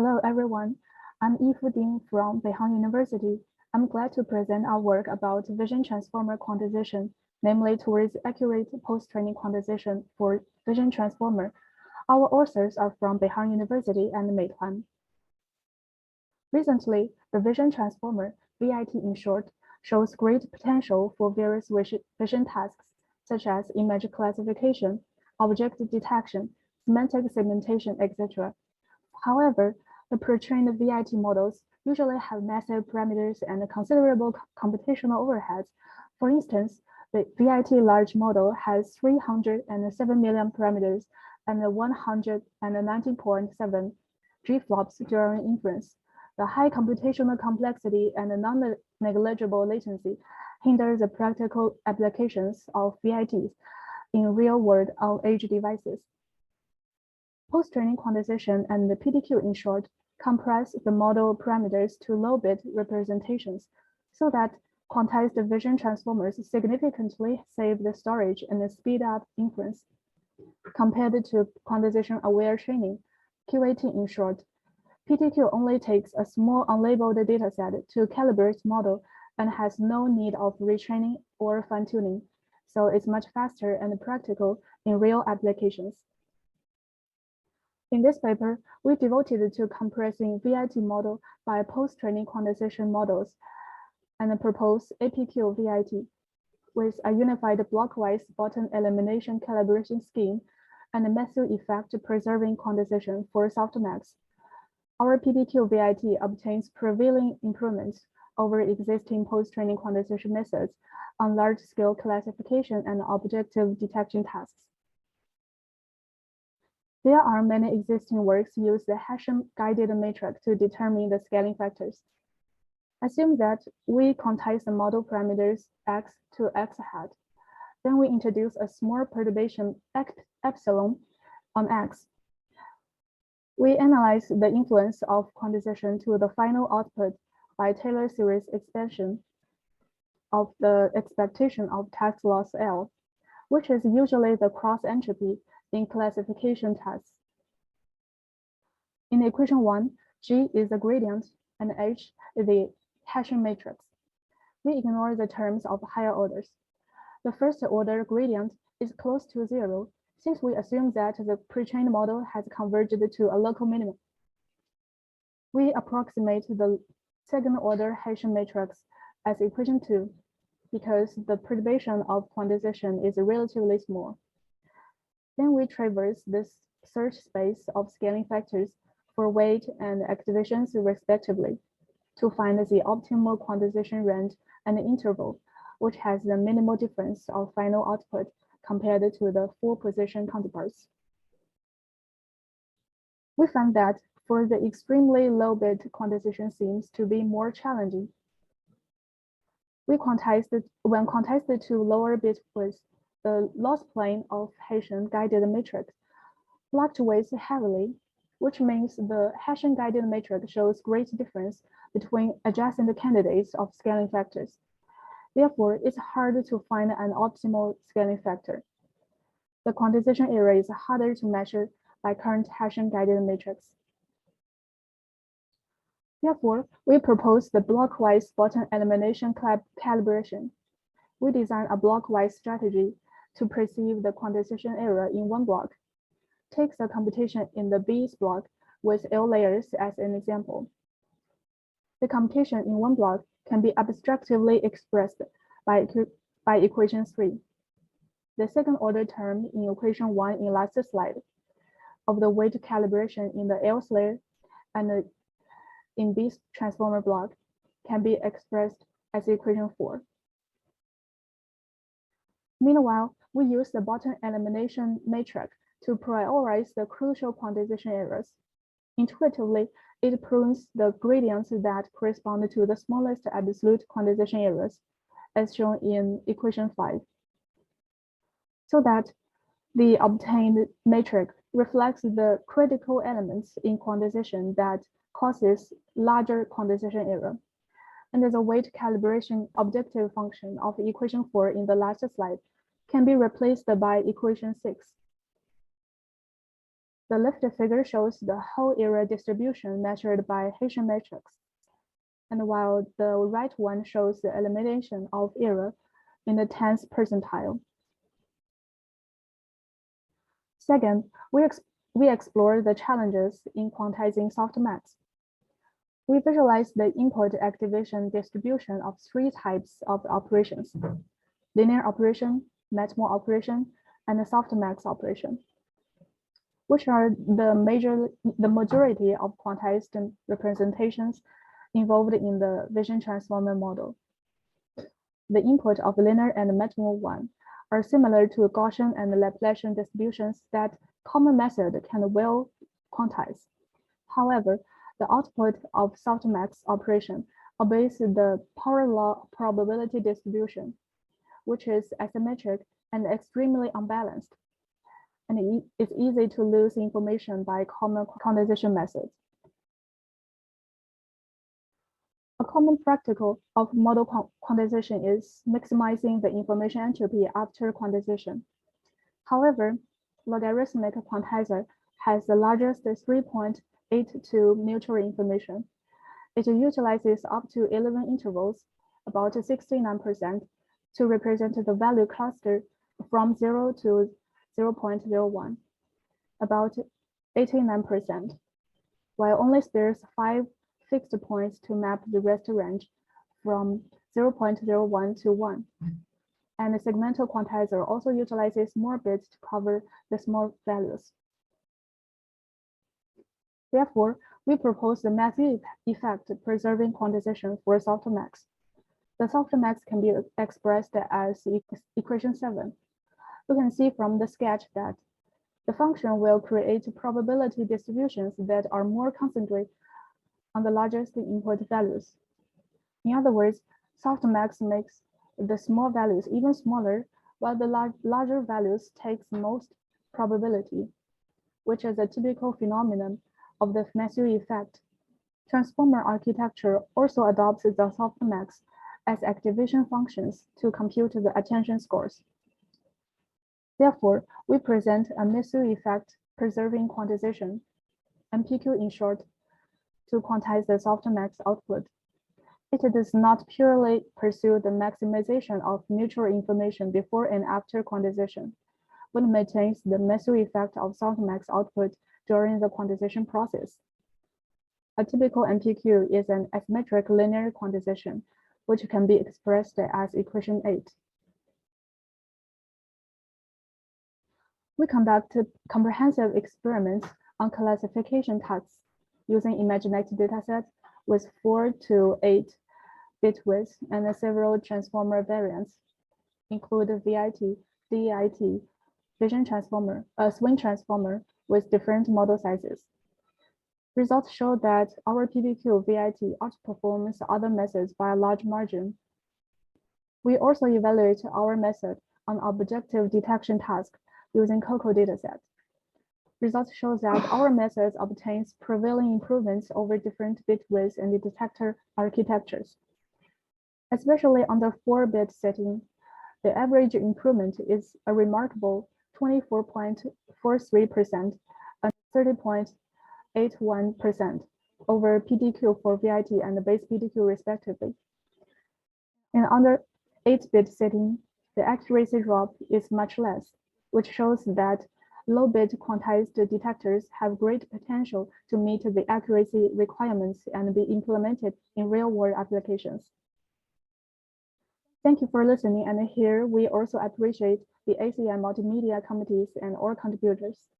Hello, everyone. I'm Yifu Ding from Beihang University. I'm glad to present our work about vision transformer quantization, namely towards accurate post-training quantization for vision transformer. Our authors are from Beihang University and Meituan. Recently, the vision transformer, VIT in short, shows great potential for various vision tasks, such as image classification, object detection, semantic segmentation, etc. However, the pre-trained VIT models usually have massive parameters and considerable computational overheads. For instance, the VIT large model has 307 million parameters and 119.7 G-flops during inference. The high computational complexity and non-negligible latency hinder the practical applications of VITs in real-world on-edge devices. Post-training quantization and the PDQ, in short, compress the model parameters to low-bit representations so that quantized vision transformers significantly save the storage and speed up inference. Compared to quantization-aware training, QAT in short, PTQ only takes a small unlabeled dataset to calibrate model and has no need of retraining or fine-tuning, so it's much faster and practical in real applications. In this paper, we devoted to compressing VIT model by post-training quantization models and propose APQ VIT with a unified blockwise bottom elimination calibration scheme and a massive effect preserving quantization for softmax. Our PDQ VIT obtains prevailing improvements over existing post-training quantization methods on large-scale classification and objective detection tasks. There are many existing works use the Hessian-guided matrix to determine the scaling factors. Assume that we quantize the model parameters x to x hat. Then we introduce a small perturbation epsilon on x. We analyze the influence of quantization to the final output by Taylor series expansion of the expectation of task loss L, which is usually the cross entropy in classification tests. In equation 1, G is the gradient and H is the Hessian matrix. We ignore the terms of higher orders. The first order gradient is close to 0 since we assume that the pre-trained model has converged to a local minimum. We approximate the second order Hessian matrix as equation 2 because the perturbation of quantization is relatively small. Then we traverse this search space of scaling factors for weight and activations respectively to find the optimal quantization range and interval, which has the minimal difference of final output compared to the full position counterparts. We found that for the extremely low bit quantization seems to be more challenging. When quantized to lower bit width, the loss plane of Hessian guided matrix fluctuates heavily, which means the Hessian guided matrix shows great difference between adjacent candidates of scaling factors. Therefore, it's hard to find an optimal scaling factor. The quantization error is harder to measure by current Hessian guided matrix. Therefore, we propose the blockwise bottom elimination calibration. We design a blockwise strategy to perceive the quantization error in one block. Take the computation in the B's block with L layers as an example. The computation in one block can be abstractly expressed by equation 3. The second order term in equation 1 in last slide of the weight calibration in the L layer and in B's transformer block can be expressed as equation 4. Meanwhile, we use the bottom elimination matrix to prioritize the crucial quantization errors. Intuitively, it prunes the gradients that correspond to the smallest absolute quantization errors, as shown in equation 5, so that the obtained matrix reflects the critical elements in quantization that causes larger quantization error. And the weight calibration objective function of equation 4 in the last slide can be replaced by equation 6. The left figure shows the whole error distribution measured by Hessian matrix, and while the right one shows the elimination of error in the 10th percentile. Second, we explore the challenges in quantizing softmax. We visualize the input activation distribution of 3 types of operations: linear operation, matmore operation, and the softmax operation, which are the majority of quantized representations involved in the vision transformer model. The input of linear and matmore one are similar to Gaussian and Laplacian distributions that common method can well quantize. However, the output of softmax operation obeys the power law probability distribution, which is asymmetric and extremely unbalanced, and it's easy to lose information by common quantization methods. A common practical of model quantization is maximizing the information entropy after quantization. However, logarithmic quantizer has the largest 3.82 mutual information. It utilizes up to 11 intervals, about 69%, to represent the value cluster from 0 to 0.01, about 89%, while only spares 5 fixed points to map the rest range from 0.01 to 1. And the segmental quantizer also utilizes more bits to cover the small values. Therefore, we propose the Matthew effect preserving quantization for softmax. The softmax can be expressed as equation 7. You can see from the sketch that the function will create probability distributions that are more concentrated on the largest input values. In other words, softmax makes the small values even smaller, while the larger values takes most probability, which is a typical phenomenon of the Matthew effect. Transformer architecture also adopts the softmax as activation functions to compute the attention scores. Therefore, we present a Matthew effect preserving quantization, MPQ in short, to quantize the softmax output. It does not purely pursue the maximization of mutual information before and after quantization, but maintains the Matthew effect of softmax output during the quantization process. A typical MPQ is an asymmetric linear quantization, which can be expressed as equation 8. We conducted comprehensive experiments on classification tasks using ImageNet dataset with 4 to 8 bit width and several transformer variants, include VIT, DEIT, vision transformer, swing transformer with different model sizes. Results show that our PDQ VIT outperforms other methods by a large margin. We also evaluate our method on objective detection task using COCO dataset. Results show that our method obtains prevailing improvements over different bit widths and detector architectures. Especially on the 4-bit setting, the average improvement is a remarkable 24.43% and 30.81% over PDQ for VIT and base PDQ respectively. And under 8-bit setting, the accuracy drop is much less, which shows that low-bit quantized detectors have great potential to meet the accuracy requirements and be implemented in real-world applications. Thank you for listening, and here we also appreciate the ACM multimedia committees and all contributors.